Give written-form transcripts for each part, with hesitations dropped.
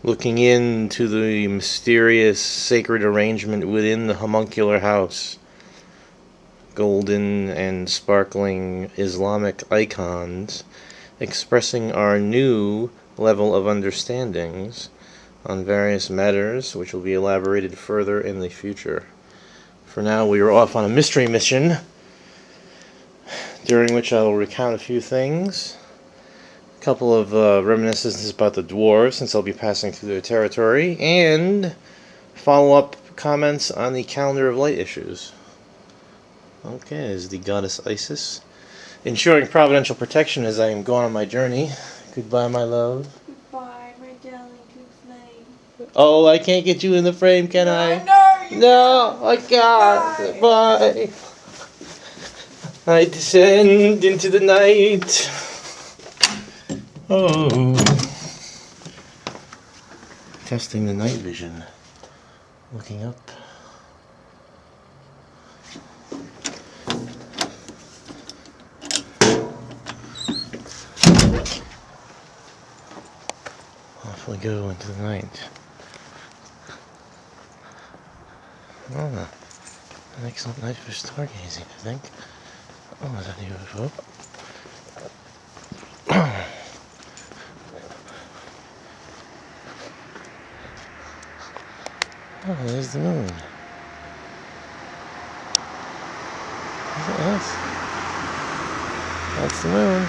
looking into the mysterious sacred arrangement within the homuncular house. Golden and sparkling Islamic icons expressing our new level of understandings on various matters, which will be elaborated further in the future. For now, we are off on a mystery mission, during which I will recount a few things. A couple of reminiscences about the dwarves, since I'll be passing through their territory, and follow-up comments on the Calendar of Light issues. Okay, is the goddess Isis ensuring providential protection as I am going on my journey. Goodbye, my love. Goodbye, my darling flame. Oh, I can't get you in the frame, can I? No, I can't. Goodbye. I descend into the night. Oh. Testing the night vision. Looking up. Off we go into the night. Oh, an excellent night for stargazing, I think. Oh, is that a UFO? Oh, there's the moon. Is it us? That's the moon.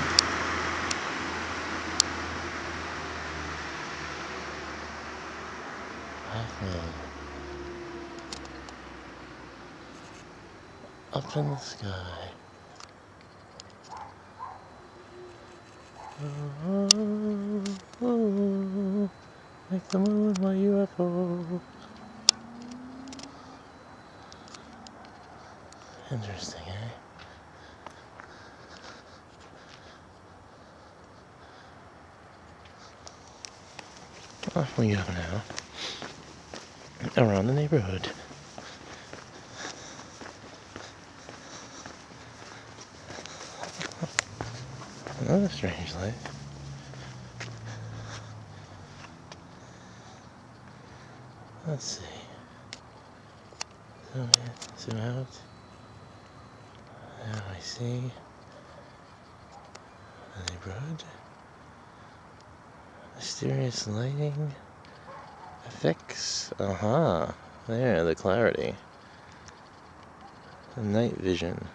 Up in the sky. Oh, make the moon my UFO. Interesting, eh? Off we go now. Around the neighborhood. Another strange light. Let's see. Zoom in, zoom out. Now I see the neighborhood. Mysterious lighting effects. There, the clarity. The night vision.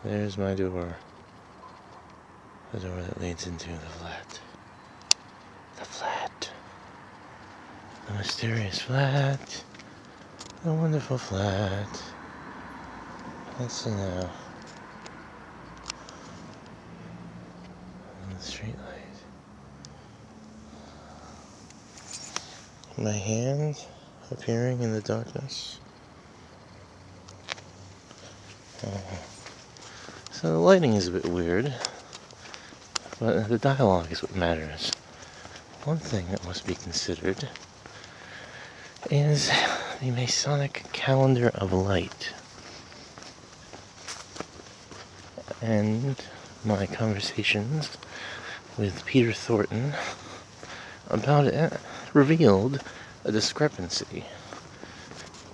There's my door. The door that leads into the flat. The flat. The mysterious flat. The wonderful flat. Let's see now. And the street light. My hand appearing in the darkness. So the lighting is a bit weird, but the dialogue is what matters. One thing that must be considered is the Masonic Calendar of Light. And my conversations with Peter Thornton about it revealed a discrepancy.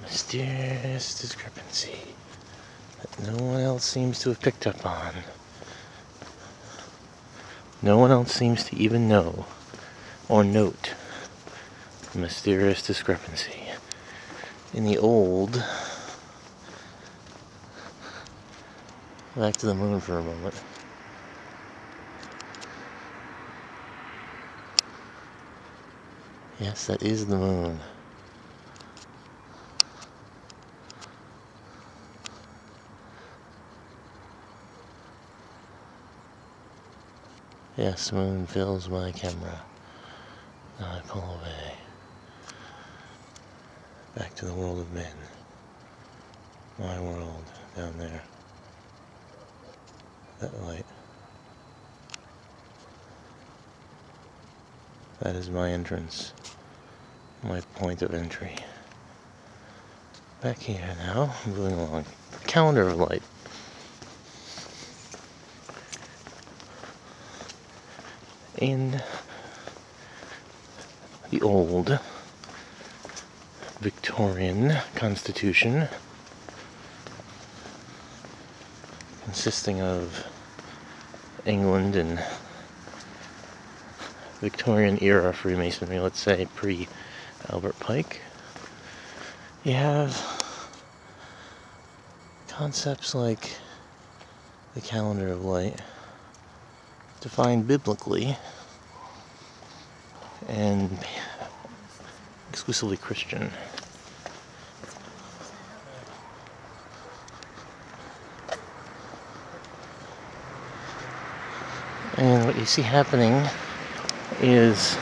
Mysterious discrepancy that no one else seems to have picked up on. No one else seems to even know or note the mysterious discrepancy in the old. Back to the moon for a moment. Yes, that is the moon. Yes, the moon fills my camera. Now I pull away. Back to the world of men. My world down there. That light. That is my entrance. My point of entry. Back here now, moving along. Calendar of Light. In the old Victorian Constitution, consisting of England and Victorian era Freemasonry, let's say pre-Albert Pike. You have concepts like the Calendar of Light, defined biblically and exclusively Christian. And what you see happening is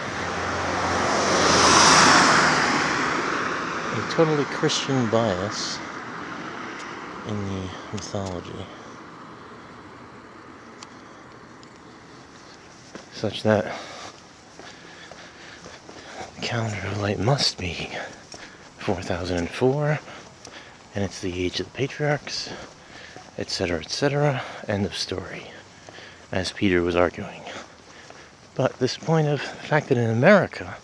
a totally Christian bias in the mythology, such that the Calendar of Light must be 4004, and it's the age of the patriarchs, etc., etc., end of story, as Peter was arguing. But this point of the fact that in America,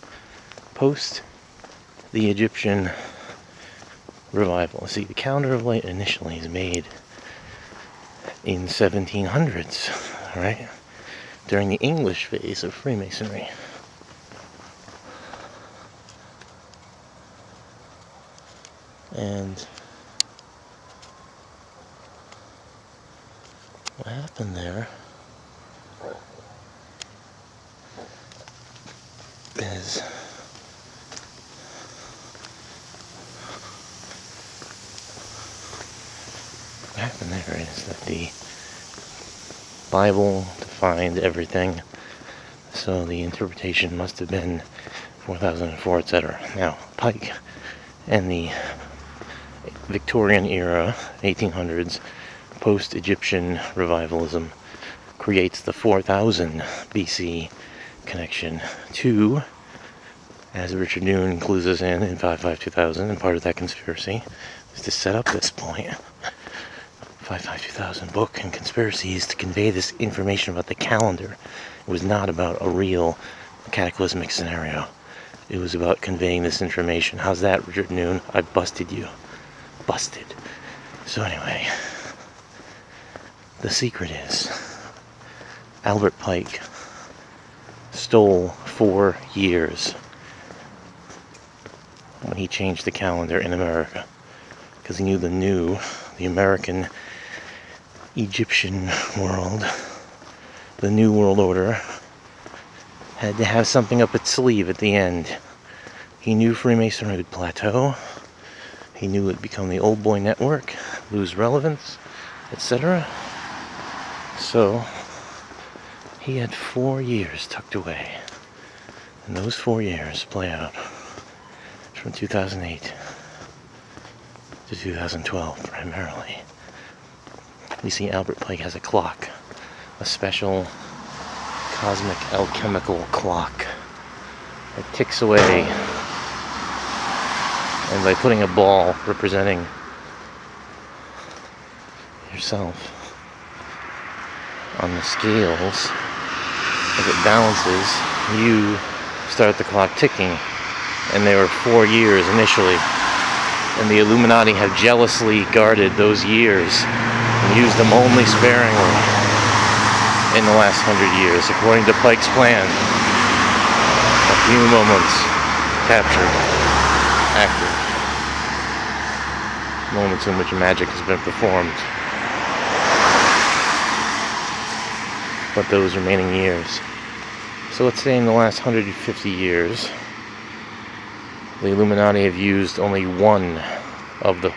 post the Egyptian revival, see, the Calendar of Light initially is made in 1700s, right? During the English phase of Freemasonry. And what happened there is that the Bible defined everything, so the interpretation must have been 4004, etc. Now, Pike and the Victorian era, 1800s, post-Egyptian revivalism, creates the 4000 BC connection to, as Richard Noon clues us in 552,000, and part of that conspiracy is to set up this point. 552,000 book and conspiracies to convey this information about the calendar. It was not about a real cataclysmic scenario. It was about conveying this information. How's that, Richard Noon? I busted you. Busted. So anyway, the secret is Albert Pike stole 4 years when he changed the calendar in America, because he knew the American Egyptian world, the New World Order, had to have something up its sleeve at the end. He knew Freemasonry would plateau. He knew it would become the old boy network, lose relevance, etc. So he had 4 years tucked away. And those 4 years play out from 2008 to 2012 primarily. You see, Albert Pike has a clock, a special cosmic alchemical clock that ticks away, and by putting a ball representing yourself on the scales, as it balances, you start the clock ticking. And there were 4 years initially, and the Illuminati have jealously guarded those years and used them only sparingly in the last 100 years, according to Pike's plan. A few moments captured, active, moments in which magic has been performed. But those remaining years. So let's say in the last 150 years, the Illuminati have used only one of the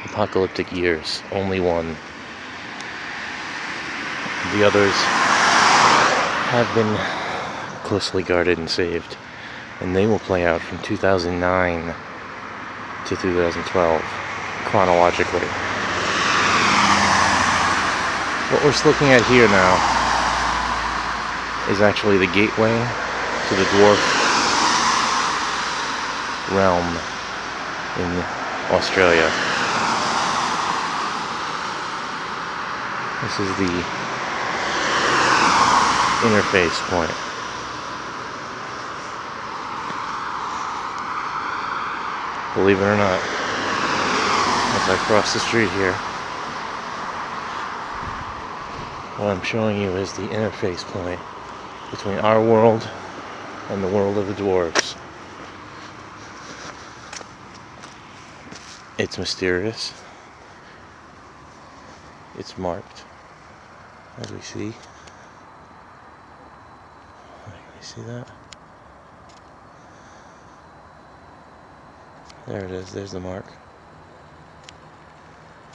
apocalyptic years. Only one. The others have been closely guarded and saved. And they will play out from 2009 to 2012, chronologically. What we're looking at here now is actually the gateway to the dwarf realm in Australia. This is the interface point. believe it or not, as I cross the street here. What I'm showing you is the interface point between our world and the world of the dwarves. It's mysterious. It's marked, as we see. Can you see that? There it is. There's the mark.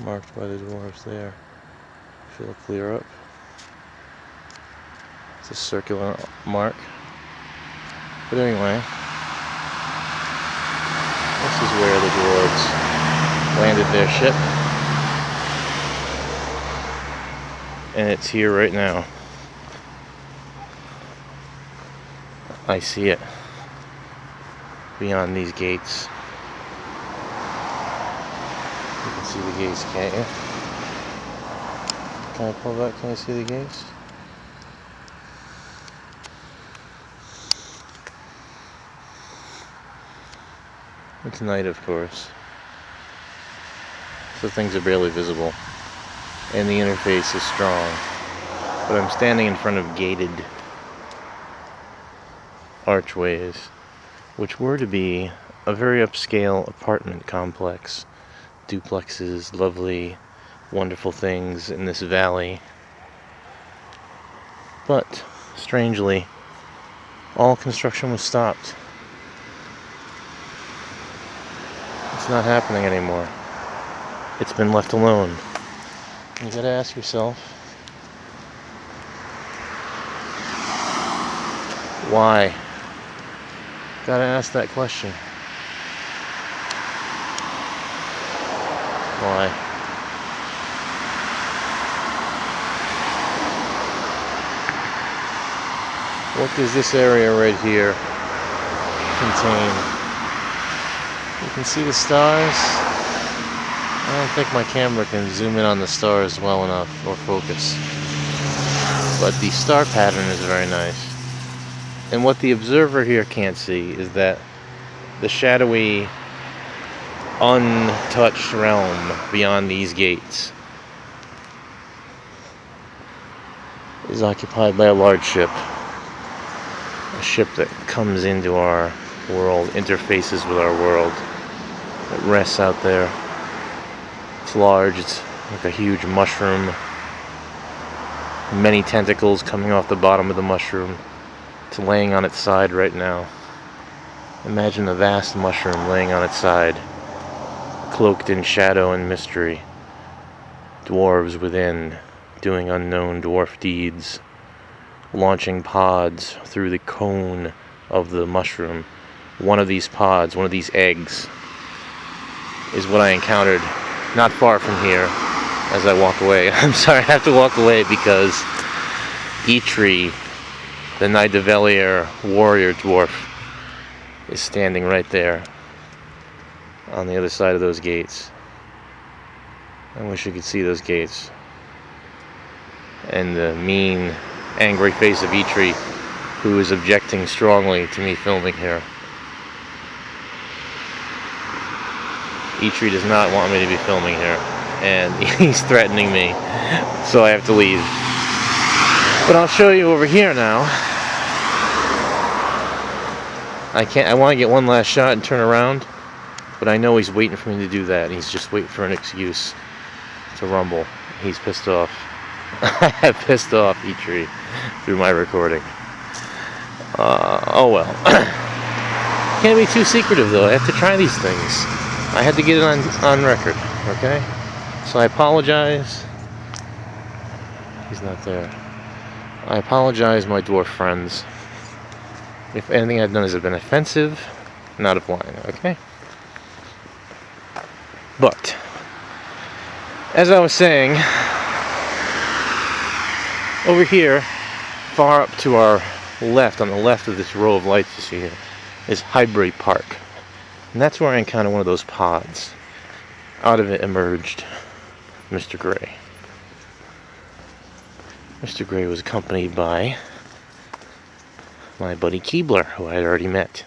Marked by the dwarves there. If you look clear up, it's a circular mark. But anyway, this is where the dwarves landed their ship. And it's here right now. I see it beyond these gates. You can see the gates, can't you? Can I pull back? Can I see the gates? It's night, of course, so things are barely visible, and the interface is strong. But I'm standing in front of gated archways, which were to be a very upscale apartment complex. Duplexes, lovely, wonderful things in this valley. But, strangely, all construction was stopped. It's not happening anymore. It's been left alone. You gotta ask yourself, why? Gotta ask that question. Why? What does this area right here contain? You can see the stars. I don't think my camera can zoom in on the stars well enough or focus. But the star pattern is very nice. And what the observer here can't see is that the shadowy, untouched realm beyond these gates is occupied by a large ship. A ship that comes into our world, interfaces with our world. It rests out there. It's large, it's like a huge mushroom. Many tentacles coming off the bottom of the mushroom. It's laying on its side right now. Imagine a vast mushroom laying on its side, cloaked in shadow and mystery. Dwarves within, doing unknown dwarf deeds, launching pods through the cone of the mushroom. One of these pods, one of these eggs, is what I encountered not far from here as I walk away. I'm sorry, I have to walk away because Eitri, the Nidavellir warrior dwarf, is standing right there on the other side of those gates. I wish you could see those gates. And the mean, angry face of Eitri, who is objecting strongly to me filming here. Eitri does not want me to be filming here, and he's threatening me, so I have to leave. But I'll show you over here now. I want to get one last shot and turn around, but I know he's waiting for me to do that. He's just waiting for an excuse to rumble. He's pissed off. I have pissed off Eitri through my recording. Oh well. Can't be too secretive though. I have to try these things. I had to get it on record, okay? So I apologize. He's not there. I apologize, my dwarf friends. If anything I've done has been offensive, not applying, okay? But, as I was saying, over here, far up to our left, on the left of this row of lights you see here, is Highbury Park. And that's where I encountered one of those pods. Out of it emerged Mr. Gray. Mr. Gray was accompanied by my buddy Keebler, who I had already met.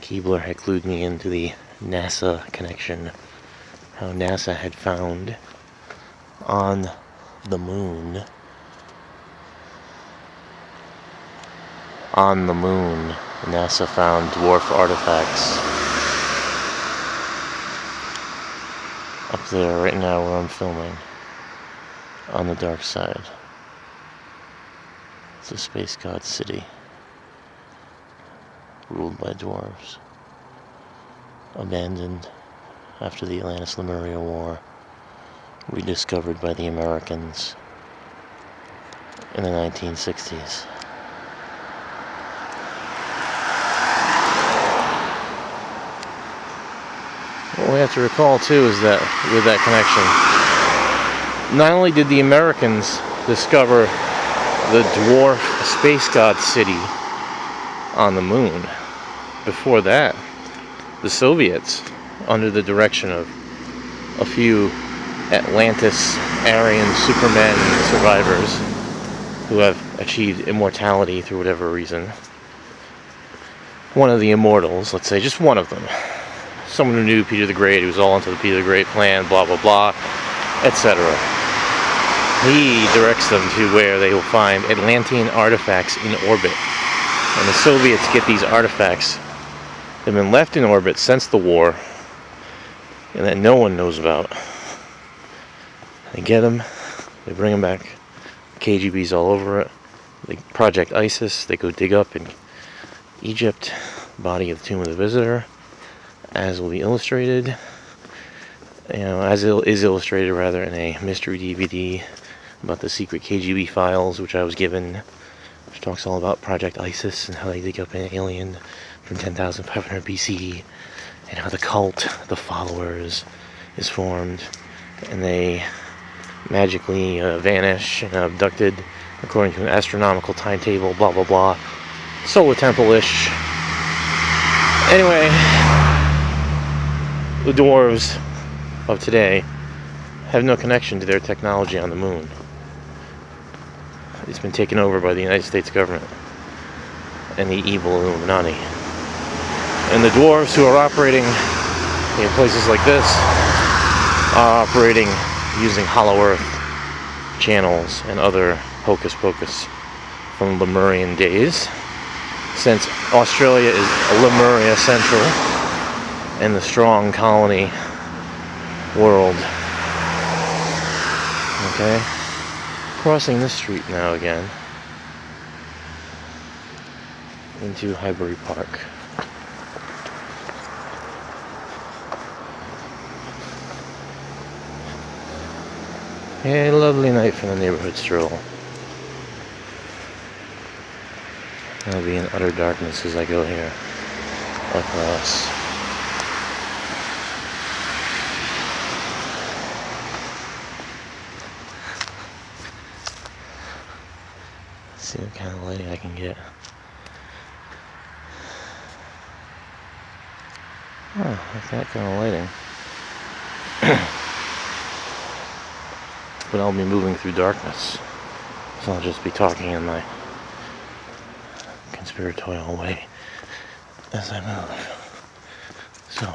Keebler had clued me into the NASA connection. How NASA had found on the moon. On the moon, NASA found dwarf artifacts. Up there right now where I'm filming. On the dark side. It's a space god city. Ruled by dwarves. Abandoned after the Atlantis-Lemuria War. Rediscovered by the Americans in the 1960s. What we have to recall too is that with that connection, not only did the Americans discover the dwarf space god city on the moon, before that, the Soviets, under the direction of a few Atlantis Aryan Superman survivors who have achieved immortality through whatever reason, one of the immortals, let's say, just one of them, someone who knew Peter the Great, who was all into the Peter the Great plan, blah blah blah, etc. He directs them to where they will find Atlantean artifacts in orbit. And the Soviets get these artifacts. They've been left in orbit since the war, and that no one knows about. They get them, they bring them back. KGB's all over it. They Project ISIS, they go dig up in Egypt, body of the Tomb of the Visitor, as will be illustrated, as is illustrated rather in a mystery DVD about the secret KGB files which I was given, which talks all about Project ISIS and how they dig up an alien from 10,500 BC, and how the cult, the followers, is formed, and they magically vanish and abducted according to an astronomical timetable, blah blah blah, solar temple-ish. Anyway, the dwarves of today have no connection to their technology on the moon. It's been taken over by the United States government and the evil Illuminati. And the dwarves who are operating in places like this are operating using Hollow Earth channels and other hocus pocus from Lemurian days, since Australia is Lemuria Central and the strong colony world. Okay? Crossing this street now again into Highbury Park. A lovely night for the neighborhood stroll. I'll be in utter darkness as I go here across. Let's see what kind of lighting I can get. Oh, like that kind of lighting. But I'll be moving through darkness, so I'll just be talking in my conspiratorial way as I move. So,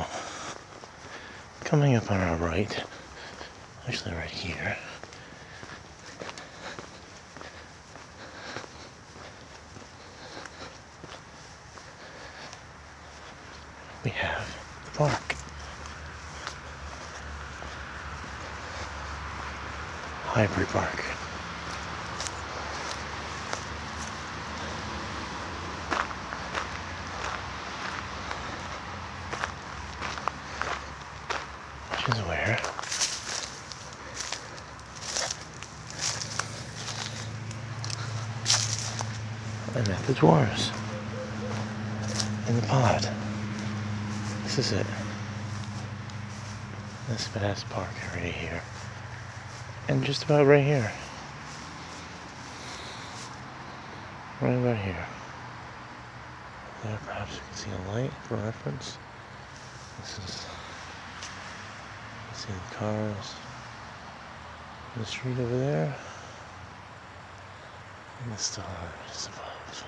coming up on our right, actually right here, we have the park. Highbury Park. Which is where I met the dwarves in the pod. This is it. This vast park area here. And just about right here. Right about here. There, perhaps you can see a light for reference. This is, see the cars. The street over there. And the stars above.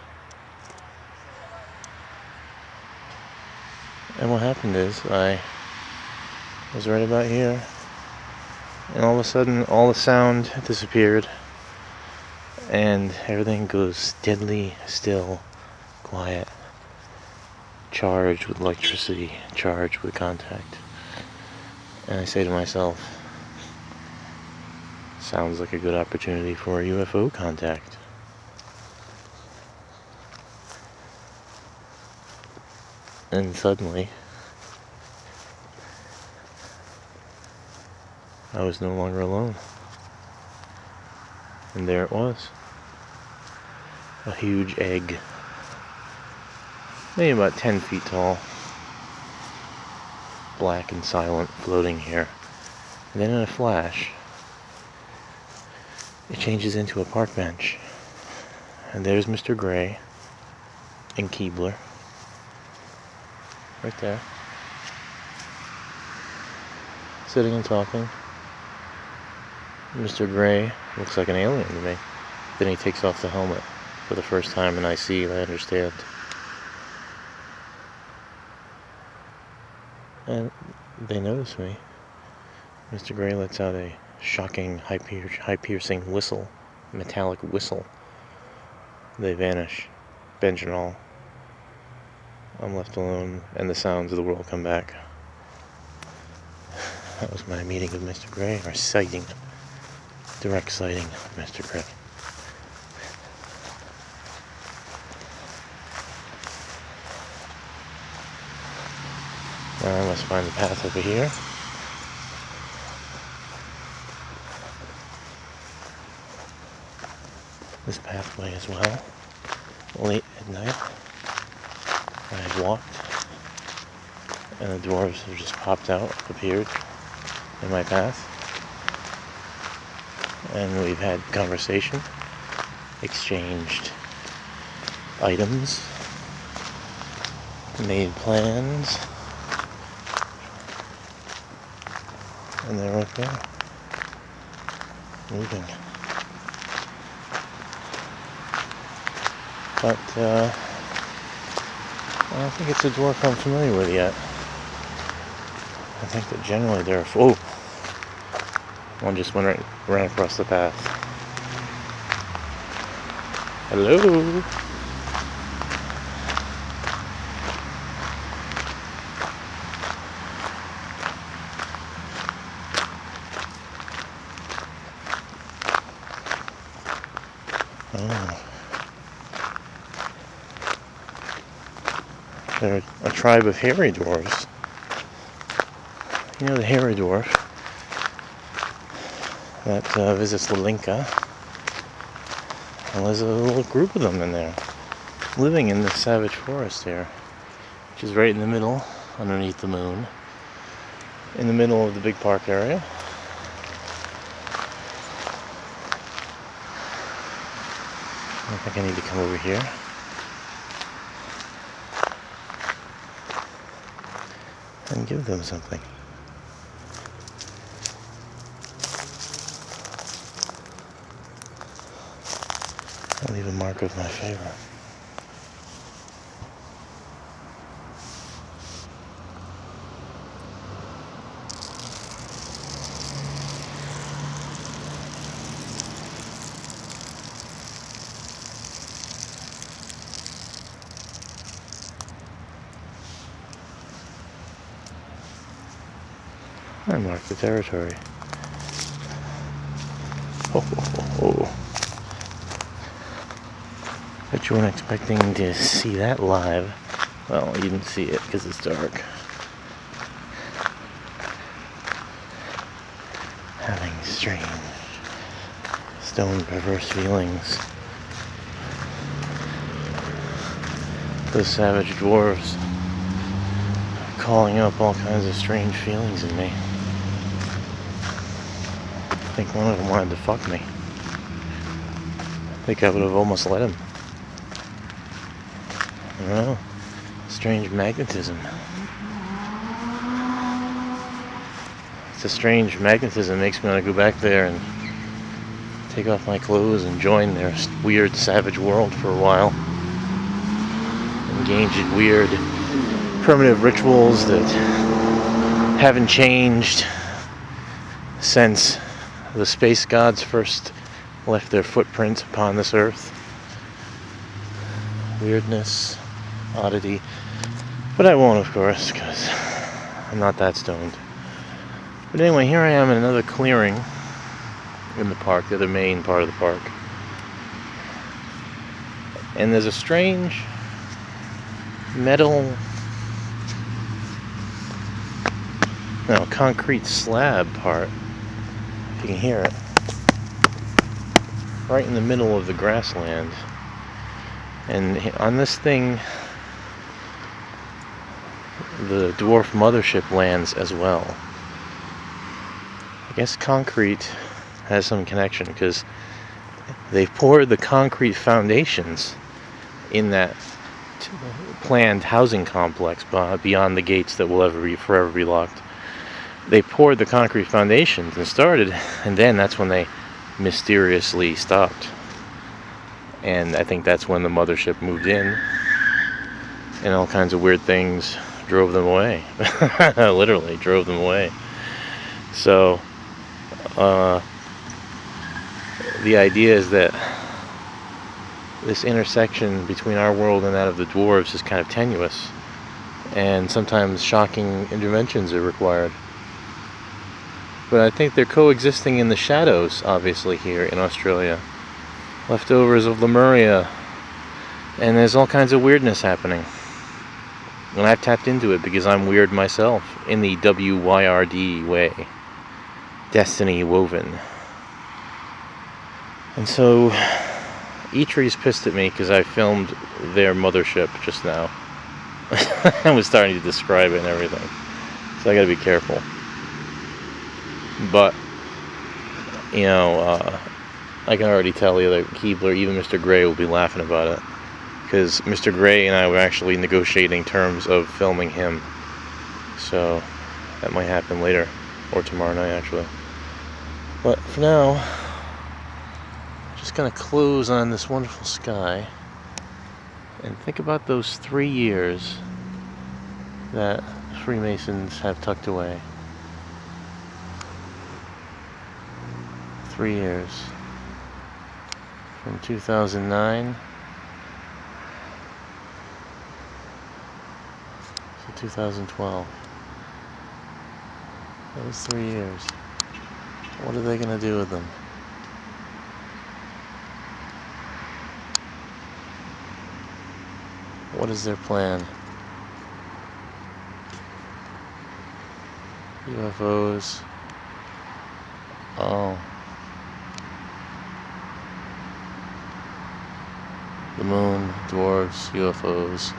And what happened is, I was right about here. And all of a sudden, all the sound disappeared. And everything goes deadly still, quiet, charged with electricity, charged with contact. And I say to myself, sounds like a good opportunity for a UFO contact. And suddenly, I was no longer alone. And there it was. A huge egg. Maybe about 10 feet tall. Black and silent, floating here. And then in a flash, it changes into a park bench. And there's Mr. Gray and Keebler. Right there. Sitting and talking. Mr. Gray looks like an alien to me. Then he takes off the helmet for the first time, and I understand. And they notice me. Mr. Gray lets out a shocking, high-piercing whistle, metallic whistle. They vanish, bench and all. I'm left alone, and the sounds of the world come back. That was my meeting with Mr. Gray, or sighting. Direct sighting of Mr. Gray. Now I must find the path over here. This pathway as well. Late at night, I had walked, and the dwarves have just popped out, appeared in my path. And we've had conversation, exchanged items, made plans, and they're right there, moving. But I don't think it's a dwarf I'm familiar with yet. I think that generally they're... Oh! One just ran across the path. Hello? Oh. They're a tribe of hairy dwarves. You know the hairy dwarf that visits Lalinka. Well, there's a little group of them in there, living in the savage forest here, which is right in the middle, underneath the moon, in the middle of the big park area. I think I need to come over here. And give them something. I'll leave a mark of my favor. I marked the territory. Ho, ho, ho, ho. Bet you weren't expecting to see that live. Well, you didn't see it because it's dark. Having strange, stone perverse feelings. Those savage dwarves are calling up all kinds of strange feelings in me. I think one of them wanted to fuck me. I think I would have almost let him. I don't know. Strange magnetism. It's a strange magnetism. It makes me want to go back there and take off my clothes and join their weird savage world for a while. Engage in weird primitive rituals that haven't changed since the space gods first left their footprint upon this earth. Weirdness, oddity. But I won't, of course, because I'm not that stoned. But anyway, here I am in another clearing in the park, the other main part of the park. And there's a strange concrete slab part, if you can hear it, right in the middle of the grassland. And on this thing, the dwarf mothership lands as well. I guess concrete has some connection, because they poured the concrete foundations in that planned housing complex beyond the gates that will forever be locked. They poured the concrete foundations and started, and then that's when they mysteriously stopped. And I think that's when the mothership moved in, and all kinds of weird things drove them away. Literally drove them away. So the idea is that this intersection between our world and that of the dwarves is kind of tenuous, and sometimes shocking interventions are required. But I think they're coexisting in the shadows, obviously, here in Australia. Leftovers of Lemuria. And there's all kinds of weirdness happening. And I've tapped into it because I'm weird myself, in the WYRD way. Destiny woven. And so, Eitree's pissed at me because I filmed their mothership just now. I was starting to describe it and everything. So I gotta be careful. But, I can already tell the other Keebler, even Mr. Gray, will be laughing about it. Because Mr. Gray and I were actually negotiating terms of filming him. So, that might happen later. Or tomorrow night, actually. But for now, just gonna close on this wonderful sky. And think about those 3 years that Freemasons have tucked away. 3 years. From 2009 to 2012. Those 3 years. What are they going to do with them? What is their plan? UFOs. Oh. The moon, dwarves, UFOs,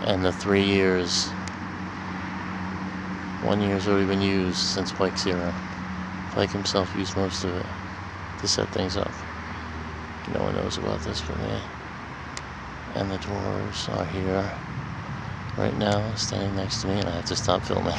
and the 3 years. 1 year's already been used since Pike's era. Pike himself used most of it to set things up. No one knows about this but me. And the dwarves are here right now, standing next to me, and I have to stop filming.